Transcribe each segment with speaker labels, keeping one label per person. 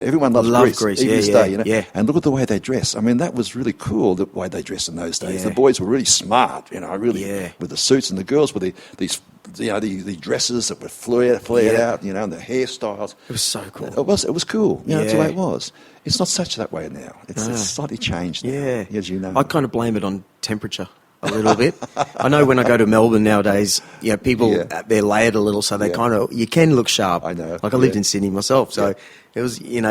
Speaker 1: Everyone loves Grease, even
Speaker 2: yeah,
Speaker 1: this
Speaker 2: yeah,
Speaker 1: day, you know.
Speaker 2: yeah.
Speaker 1: And look at the way they dress. I mean, that was really cool, the way they dressed in those days.
Speaker 2: Yeah.
Speaker 1: The boys were really smart, you know, really,
Speaker 2: Yeah.
Speaker 1: with the suits, and the girls with the dresses that were flared
Speaker 2: Yeah.
Speaker 1: out, you know, and the hairstyles.
Speaker 2: It was so cool.
Speaker 1: It was cool. You know, that's the
Speaker 2: Yeah.
Speaker 1: way it was. It's not such that way now. It's slightly changed now,
Speaker 2: Yeah.
Speaker 1: as you know.
Speaker 2: I kind of blame it on temperature a little bit. I know when I go to Melbourne nowadays, you know, people, they're layered a little, so they kind of, you can look sharp.
Speaker 1: I know.
Speaker 2: Like I lived in Sydney myself, so it was, you know,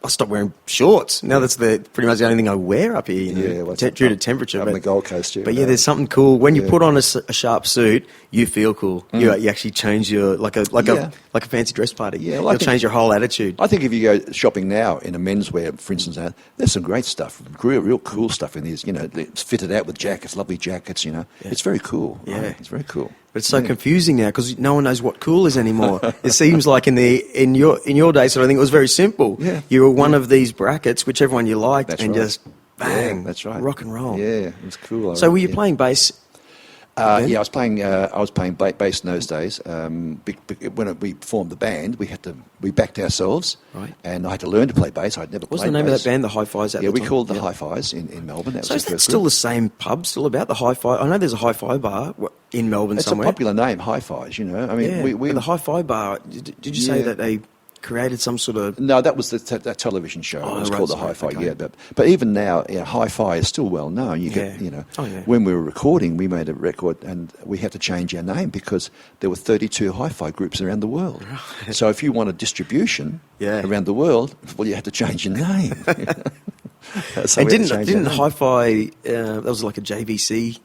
Speaker 2: I stopped wearing shorts. Now that's pretty much the only thing I wear up here, you know, due to temperature.
Speaker 1: Up in the Gold Coast,
Speaker 2: But yeah, there's something cool. When you put on a sharp suit, you feel cool. You actually change your, like a fancy dress party. Yeah, you'll change your whole attitude.
Speaker 1: I think if you go shopping now in a menswear, for instance, there's some great stuff, real cool stuff in these. You know, it's fitted out with jackets, lovely jackets. You know, it's very cool.
Speaker 2: Yeah,
Speaker 1: right? It's very cool.
Speaker 2: But it's so confusing now because no one knows what cool is anymore. It seems like in your days, so I think it was very simple.
Speaker 1: Yeah.
Speaker 2: You were one of these brackets, whichever one you liked,
Speaker 1: That's
Speaker 2: and
Speaker 1: right.
Speaker 2: just bang,
Speaker 1: that's right.
Speaker 2: rock and roll.
Speaker 1: Yeah, it was cool.
Speaker 2: So were you playing bass?
Speaker 1: I was playing bass in those days. When we formed the band, we backed ourselves,
Speaker 2: right?
Speaker 1: And I had to learn to play bass. I'd never played bass.
Speaker 2: What's the name of that band, the Hi-Fi's?
Speaker 1: Yeah, we called the Hi-Fi's in Melbourne. That
Speaker 2: so
Speaker 1: was
Speaker 2: is that still the same pub? Still about the Hi-Fi? I know there's a Hi-Fi bar in Melbourne somewhere.
Speaker 1: It's a popular name, Hi-Fi's. You know, I mean,
Speaker 2: we the Hi-Fi bar. Did you say that they created some sort of...
Speaker 1: No, that was that television show. It was called the Hi-Fi.
Speaker 2: Okay.
Speaker 1: Yeah, but even now, Hi-Fi is still well known. When we were recording, we made a record, and we had to change our name because there were 32 Hi-Fi groups around the world. Right. So if you wanted distribution around the world, well, you had to change your name.
Speaker 2: So and didn't Hi-Fi? That was like a JVC.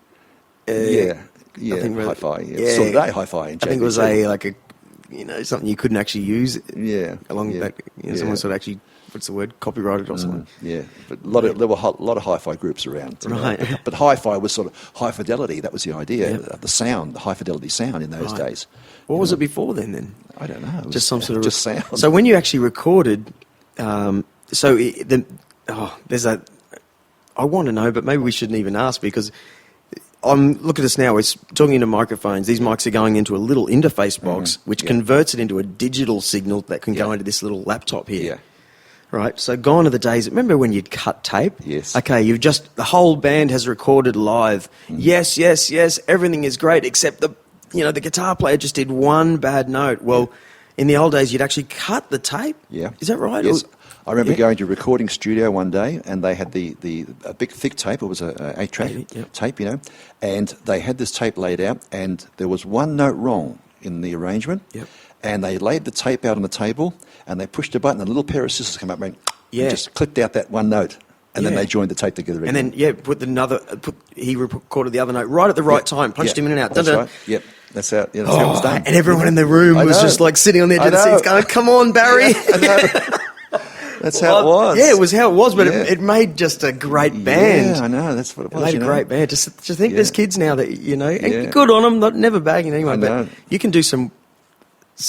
Speaker 1: Hi-Fi. Yeah. Sort of Hi-Fi.
Speaker 2: I think it was something you couldn't actually use. Someone sort of actually, what's the word, copyrighted or something.
Speaker 1: Yeah, but there were a lot of hi-fi groups around.
Speaker 2: Right.
Speaker 1: But hi-fi was sort of high fidelity. That was the idea. The sound, the high fidelity sound in those days.
Speaker 2: What was it before then?
Speaker 1: I don't know.
Speaker 2: Just some sort of
Speaker 1: just sound.
Speaker 2: So when you actually recorded, there's that. I want to know, but maybe we shouldn't even ask because. Look at us now, we're talking into microphones. These mics are going into a little interface box, which converts it into a digital signal that can go into this little laptop here.
Speaker 1: Yeah.
Speaker 2: Right, so gone are the days, remember when you'd cut tape?
Speaker 1: Yes.
Speaker 2: Okay, the whole band has recorded live. Yes, everything is great, except the guitar player just did one bad note. Well, in the old days, you'd actually cut the tape.
Speaker 1: Yeah.
Speaker 2: Is that right?
Speaker 1: Yes. I remember going to a recording studio one day, and they had a big thick tape. It was a 8-track tape, you know, and they had this tape laid out, and there was one note wrong in the arrangement.
Speaker 2: Yep.
Speaker 1: And they laid the tape out on the table, and they pushed a button, and a little pair of scissors came up and just clipped out that one note, and then they joined the tape together again.
Speaker 2: And then he recorded the other note right at the right time, punched him in and out.
Speaker 1: That's right. Yep. That's how it was done.
Speaker 2: And everyone in the room was just like sitting on the edge of the seats going, "Come on, Barry."
Speaker 1: I know. That's how it was.
Speaker 2: Yeah, it was how it was, but it made just a great band.
Speaker 1: Yeah, I know. That's what it was.
Speaker 2: It made a great band. Just think there's kids now that, and good on them, never bagging anyone, but you can do some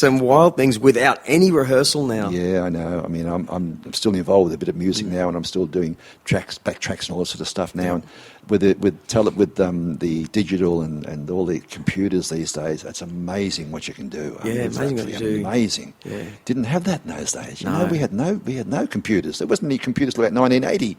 Speaker 2: wild things without any rehearsal now.
Speaker 1: Yeah, I know. I mean, I'm still involved with a bit of music now, and I'm still doing backtracks and all this sort of stuff now. And with the digital and all the computers these days, it's amazing what you can do.
Speaker 2: Amazing what you do.
Speaker 1: Amazing.
Speaker 2: Yeah.
Speaker 1: Didn't have that in those days. You know, we had no computers. There wasn't any computers till about 1980.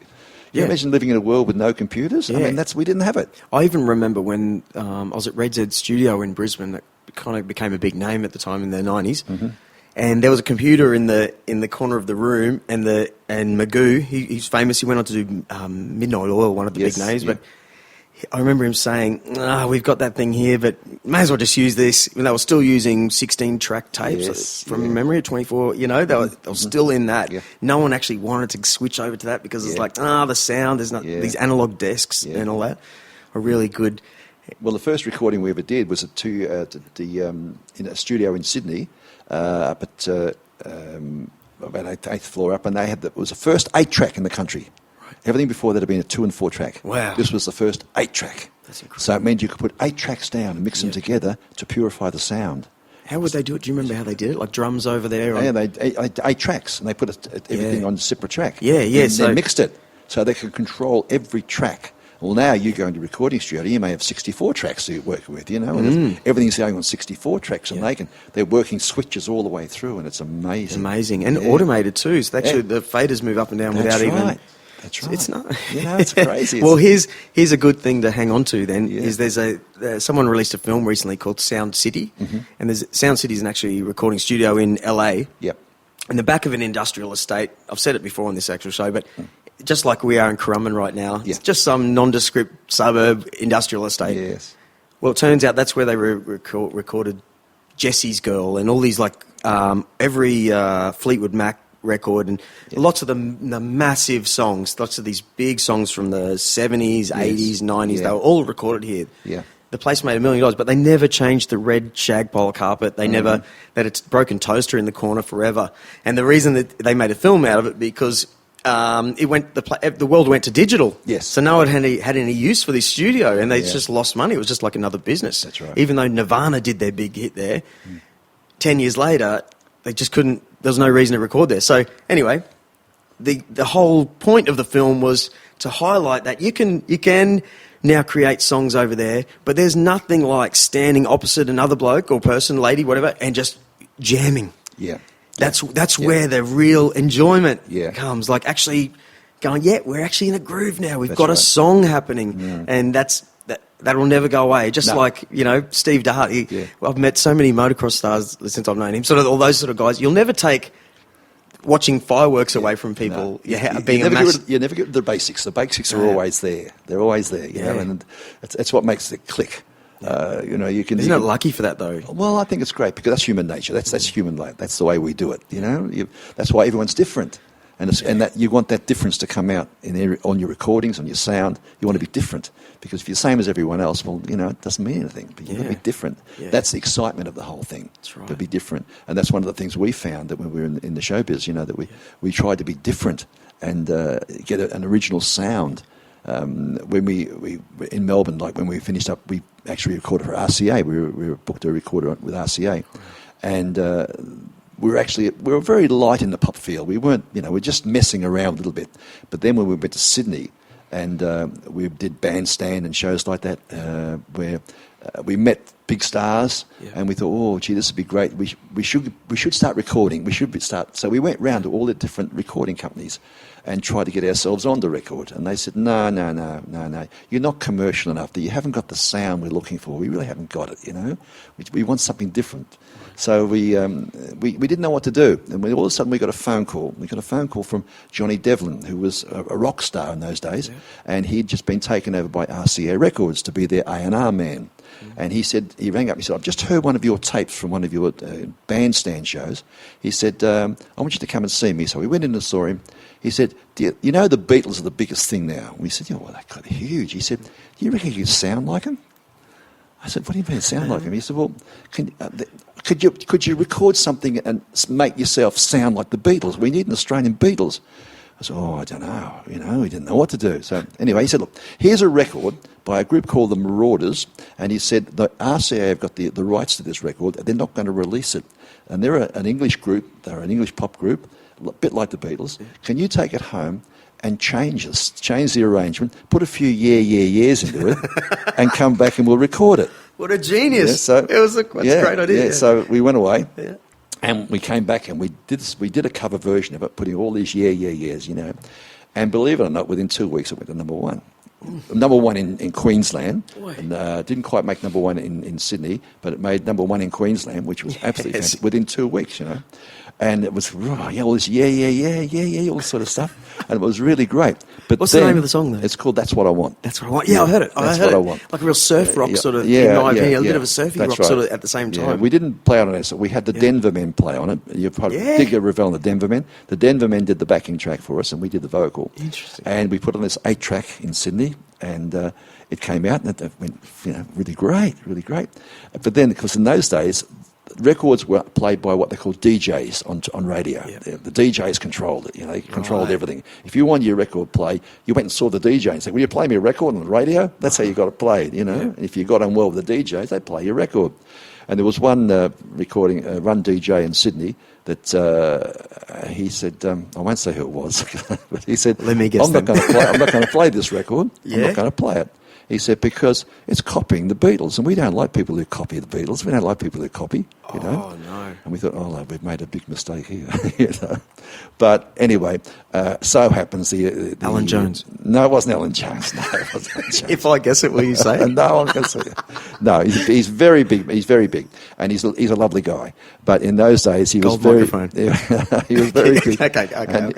Speaker 1: You imagine living in a world with no computers?
Speaker 2: Yeah.
Speaker 1: I mean, we didn't have it.
Speaker 2: I even remember when I was at Red Z Studio in Brisbane, that kind of became a big name at the time in the 90s. Mm-hmm. And there was a computer in the corner of the room, and Magoo, he's famous. He went on to do Midnight Oil, one of the big names. Yeah. But I remember him saying, "We've got that thing here, but may as well just use this." And they were still using 16-track tapes from memory, 24. They were still in that. Yeah. No one actually wanted to switch over to that because it's like, the sound. There's not these analog desks and all that are really good.
Speaker 1: Well, the first recording we ever did was in a studio in Sydney, up at about 8th floor up, and it was the first 8-track in the country. Right. Everything before that had been a 2 and 4 track.
Speaker 2: Wow!
Speaker 1: This was the first 8-track.
Speaker 2: That's incredible.
Speaker 1: So it meant you could put 8 tracks down and mix them together to purify the sound.
Speaker 2: How would they do it? Do you remember how they did it? Like drums over there?
Speaker 1: Yeah, they 8 tracks, and they put everything on a separate track.
Speaker 2: Yeah.
Speaker 1: And they mixed it so they could control every track Well, now you go into a recording studio, you may have 64 tracks that you're working with, you know, and everything's going on 64 tracks, and they're working switches all the way through, and it's amazing.
Speaker 2: It's amazing, and automated too. So actually, the faders move up and down without even.
Speaker 1: That's right.
Speaker 2: It's not.
Speaker 1: You know, it's crazy.
Speaker 2: Well, here's a good thing to hang on to. Then is there's someone released a film recently called Sound City, and Sound City is an actually recording studio in LA.
Speaker 1: Yep.
Speaker 2: In the back of an industrial estate. I've said it before on this actual show, but just like we are in Currumbin right now, it's just some nondescript suburb industrial estate.
Speaker 1: Yes.
Speaker 2: Well, it turns out that's where they recorded Jesse's Girl and all these every Fleetwood Mac record and lots of the massive songs, lots of these big songs from the 70s, 80s, 90s. They were all recorded here.
Speaker 1: Yeah.
Speaker 2: The place made $1 million, but they never changed the red shag pole carpet. They never that it's broken toaster in the corner forever. And the reason that they made a film out of it because the world went to digital.
Speaker 1: Yes.
Speaker 2: So no one had any use for this studio, and they just lost money. It was just like another business.
Speaker 1: That's right.
Speaker 2: Even though Nirvana did their big hit there, 10 years later they just couldn't. There was no reason to record there. So anyway, the whole point of the film was to highlight that you can now create songs over there, but there's nothing like standing opposite another bloke or person, lady, whatever, and just jamming.
Speaker 1: Yeah.
Speaker 2: That's where the real enjoyment comes. Like actually going, we're actually in a groove now. We've got a song happening, and that'll never go away. Just like, you know, Steve Dart. I've met so many motocross stars since I've known him. Sort of all those sort of guys. You'll never take watching fireworks away from people.
Speaker 1: You never get rid of the basics. The basics are always there. They're always there, you know, and it's what makes it click. You know, Isn't
Speaker 2: it lucky for that though?
Speaker 1: Well, I think it's great because that's human nature. That's human life. That's the way we do it. You know, that's why everyone's different, and that you want that difference to come out on your recordings, on your sound. You want to be different because if you're the same as everyone else, well, you know, it doesn't mean anything. But you want to be different. That's the excitement of the whole thing.
Speaker 2: That's right.
Speaker 1: To be different, and that's one of the things we found that when we were in the showbiz, you know, that we tried to be different and get an original sound. When we in Melbourne, like when we finished up, we actually recorded for RCA. We were booked a recorder with RCA, and we were very light in the pop field. We weren't, you know, we're just messing around a little bit. But then when we went to Sydney, and we did bandstand and shows like that, where we met big stars, and we thought, oh, gee, this would be great. We should start recording. So we went round to all the different recording companies and tried to get ourselves on the record. And they said, no, you're not commercial enough. You haven't got the sound we're looking for. We really haven't got it, you know. We want something different. So we didn't know what to do. And all of a sudden we got a phone call. We got a phone call from Johnny Devlin, who was a rock star in those days. And he'd just been taken over by RCA Records to be their A&R man. And he rang up and he said, I've just heard one of your tapes from one of your bandstand shows. He said, I want you to come and see me. So we went in and saw him. He said, you know the Beatles are the biggest thing now? We said, well, they're kind of huge. He said, do you reckon you sound like them? I said, what do you mean sound like them? He said, well, could you record something and make yourself sound like the Beatles? We need an Australian Beatles. I said, I don't know. You know, we didn't know what to do. So anyway, he said, look, here's a record by a group called the Marauders. And he said, the RCA have got the rights to this record. They're not going to release it. And they're an English group. They're an English pop group, a bit like the Beatles. Can you take it home and change the arrangement, put a few years into it, and come back and we'll record it?
Speaker 2: What a genius. That's a great idea.
Speaker 1: Yeah, so we went away. Yeah. And we came back and we did a cover version of it, putting all these years, you know. And believe it or not, within 2 weeks it went to number one. Number one in Queensland. And didn't quite make number one in Sydney, but it made number one in Queensland, which was absolutely fantastic, within 2 weeks, you know. And it was, all this, all this sort of stuff. And it was really great. But
Speaker 2: what's the name of the song, though?
Speaker 1: It's called That's What I Want.
Speaker 2: That's What I Want. Yeah, I heard it.
Speaker 1: That's what I want.
Speaker 2: Like a real surf rock sort of, in my opinion, a bit of a surfy rock sort of at the same time.
Speaker 1: Yeah, we didn't play on it. So we had the Denver Men play on it. You've probably dig a Revel on the Denver Men. The Denver Men did the backing track for us, and we did the vocal.
Speaker 2: Interesting.
Speaker 1: And we put on this 8-track in Sydney, and it came out, and it went, really great, really great. But then, because in those days, records were played by what they call DJs on radio.
Speaker 2: Yeah.
Speaker 1: The DJs controlled it. They controlled everything. If you wanted your record play, you went and saw the DJ and said, "Will you play me a record on the radio?" That's how you got it played. And if you got on well with the DJs, they'd play your record. And there was one one DJ in Sydney that he said, I won't say who it was, but he said,
Speaker 2: "Let me guess.
Speaker 1: I'm not going to play this record. I'm not going to play it." He said, because it's copying the Beatles, and we don't like people who copy the Beatles. We don't like people who copy,
Speaker 2: Oh, no.
Speaker 1: And we thought, we've made a big mistake here, But anyway, so happens the
Speaker 2: Alan Jones.
Speaker 1: No, it wasn't Alan Jones. No, it wasn't Alan Jones.
Speaker 2: If I guess it, will you say it?
Speaker 1: No, I'm going to say it. No, he's very big. He's very big, and he's a lovely guy. But in those days, he was very. He was very big.
Speaker 2: Okay.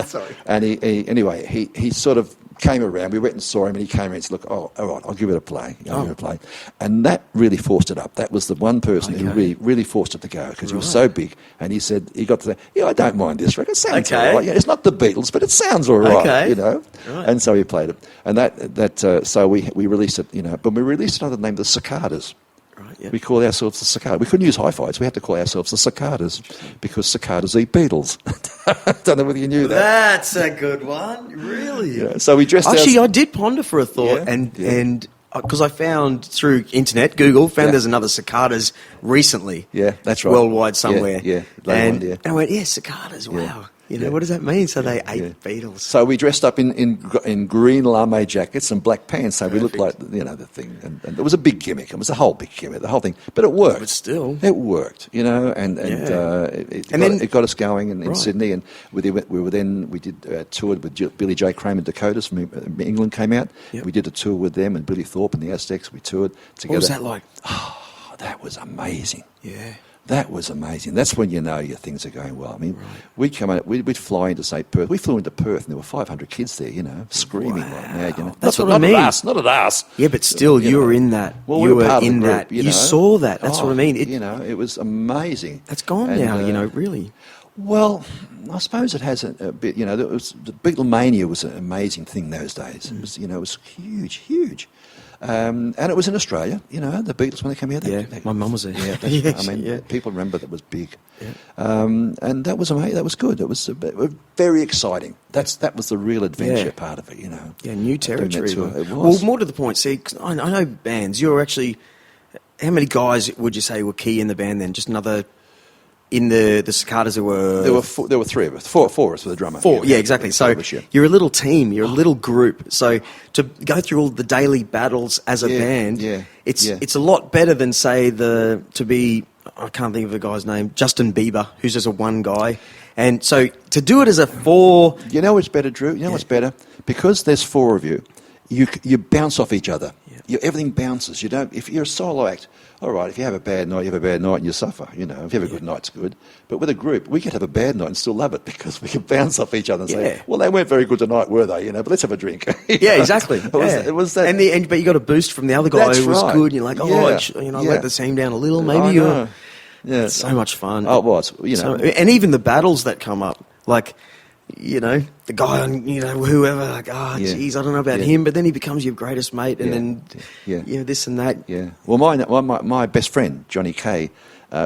Speaker 2: Sorry.
Speaker 1: And he sort of came around. We went and saw him, and he came around and said, "Look, all right, I'll give it a play. Give it a play." And that really forced it up. That was the one person who really forced it to go, because he was so big. And he said, he got to say, "Yeah, I don't mind this record. It sounds all right. Yeah, it's not the Beatles, but it sounds all right."
Speaker 2: Okay.
Speaker 1: Right. And so he played it. And so we released it, but we released it under the name of the Cicadas.
Speaker 2: Right, yeah.
Speaker 1: We called ourselves the Cicadas. We couldn't use hi-fis. We had to call ourselves the Cicadas, because cicadas eat Beatles. Don't know whether you knew that.
Speaker 2: That's a good one. Really?
Speaker 1: Yeah. So we dressed.
Speaker 2: Actually, I did ponder for a thought, and because I found through internet, Google, there's another Cicadas recently.
Speaker 1: Yeah, that's right.
Speaker 2: Worldwide somewhere.
Speaker 1: Yeah.
Speaker 2: And I went, Cicadas. Wow. What does that mean? So they ate Beatles.
Speaker 1: So we dressed up in green lame jackets and black pants, so we looked like the thing. And it was a big gimmick. It was a whole big gimmick, the whole thing. But it worked.
Speaker 2: But still,
Speaker 1: it worked. It got us going in Sydney, and we toured with Billy J. Kramer Dakotas from England came out. Yep. We did a tour with them and Billy Thorpe and the Aztecs. We toured together.
Speaker 2: What was that like?
Speaker 1: Oh, that was amazing.
Speaker 2: Yeah.
Speaker 1: That was amazing. That's when your things are going well. I mean, we'd come out, we'd fly into, say, Perth. We flew into Perth, and there were 500 kids there, screaming like mad.
Speaker 2: That's what I mean.
Speaker 1: Not at us.
Speaker 2: Yeah, but still, you were in that.
Speaker 1: Well, we were part of the group,
Speaker 2: that. You saw that. That's what I mean.
Speaker 1: It was amazing.
Speaker 2: That's gone now, really.
Speaker 1: Well, I suppose it has a bit. The Beatlemania was an amazing thing those days. It was, it was huge. And it was in Australia, the Beatles when they came here.
Speaker 2: My mum was there.
Speaker 1: Yeah, people remember that was big. Yeah. And that was amazing. That was good. It was very exciting. That was the real adventure part of it,
Speaker 2: Yeah, new territory.
Speaker 1: It was.
Speaker 2: Well, more to the point, see, 'cause I know bands. You're actually, how many guys would you say were key in the band then? Just another... In the Cicadas, there were
Speaker 1: three of us, four of us with a drummer.
Speaker 2: Four, exactly. So you're a little team, you're a little group. So to go through all the daily battles as a band, it's a lot better than say I can't think of the guy's name, Justin Bieber, who's just a one guy. And so to do it as a four,
Speaker 1: you know what's better, Drew? You know what's better? Because there's four of you, you bounce off each other. Yeah. Everything bounces. You don't. If you're a solo act, all right. If you have a bad night, and you suffer. If you have a good night, it's good. But with a group, we could have a bad night and still love it, because we can bounce off each other and say, "Well, they weren't very good tonight, were they? But let's have a drink."
Speaker 2: Exactly.
Speaker 1: It was that.
Speaker 2: But you got a boost from the other guy who was good. And you're like, let the team down a little, maybe. It's so much fun.
Speaker 1: Oh, it was.
Speaker 2: And even the battles that come up, like. The guy on, whoever, like, geez, I don't know about him, but then he becomes your greatest mate, and then, this and that.
Speaker 1: Yeah. Well, my best friend, Johnny Kay,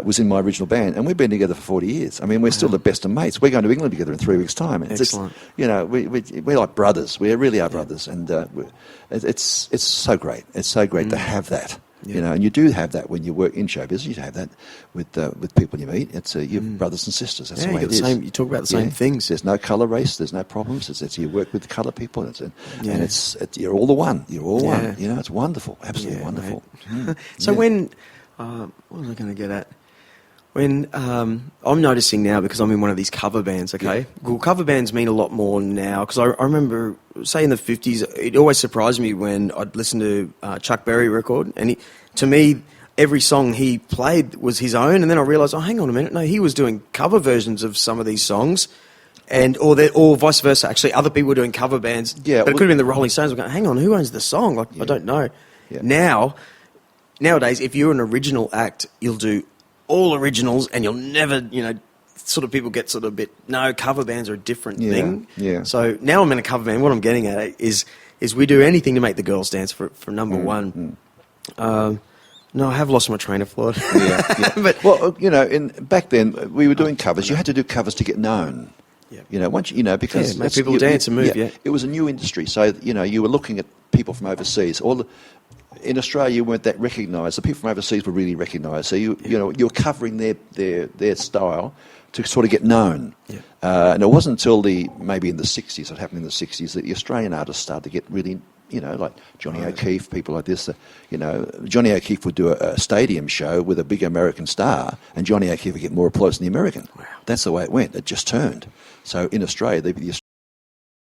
Speaker 1: was in my original band, and we've been together for 40 years. I mean, we're still the best of mates. We're going to England together in 3 weeks' time.
Speaker 2: Excellent.
Speaker 1: We're like brothers. We really are brothers, and it's so great. It's so great to have that. Yeah. And you do have that when you work in show business. You have that with people you meet. It's your brothers and sisters. That's the way it is.
Speaker 2: You talk about the same things.
Speaker 1: There's no colour race. There's no problems. It's you work with the colour people, and you're all the one. You're all one. It's wonderful. Absolutely wonderful.
Speaker 2: So when what was I going to get at? When I'm noticing now, because I'm in one of these cover bands, well, cover bands mean a lot more now, because I remember, say in the 50s, it always surprised me when I'd listen to Chuck Berry record, and to me, every song he played was his own, and then I realised, hang on a minute, no, he was doing cover versions of some of these songs, or vice versa. Actually, other people were doing cover bands, but it could have been the Rolling Stones. I'm going, hang on, who owns the song? I don't know. Yeah. Nowadays, if you're an original act, you'll do all originals, and you'll never, people get sort of a bit, no, cover bands are a different thing. Yeah. So now I'm in a cover band. What I'm getting at is we do anything to make the girls dance for number one.
Speaker 1: No,
Speaker 2: I have lost my train of thought.
Speaker 1: Yeah. But well, back then we were doing covers. You had to do covers to get known. Yeah. Once because
Speaker 2: make people dance and move. Yeah,
Speaker 1: it was a new industry, so you were looking at people from overseas. In Australia, you weren't that recognised. The people from overseas were really recognised. So you were covering their style to sort of get known.
Speaker 2: Yeah.
Speaker 1: And it wasn't until maybe in the 60s, it happened in the 60s, that the Australian artists started to get really, like Johnny O'Keefe, people like this. Johnny O'Keefe would do a stadium show with a big American star, and Johnny O'Keefe would get more applause than the American.
Speaker 2: Wow.
Speaker 1: That's the way it went. It just turned. So in Australia, the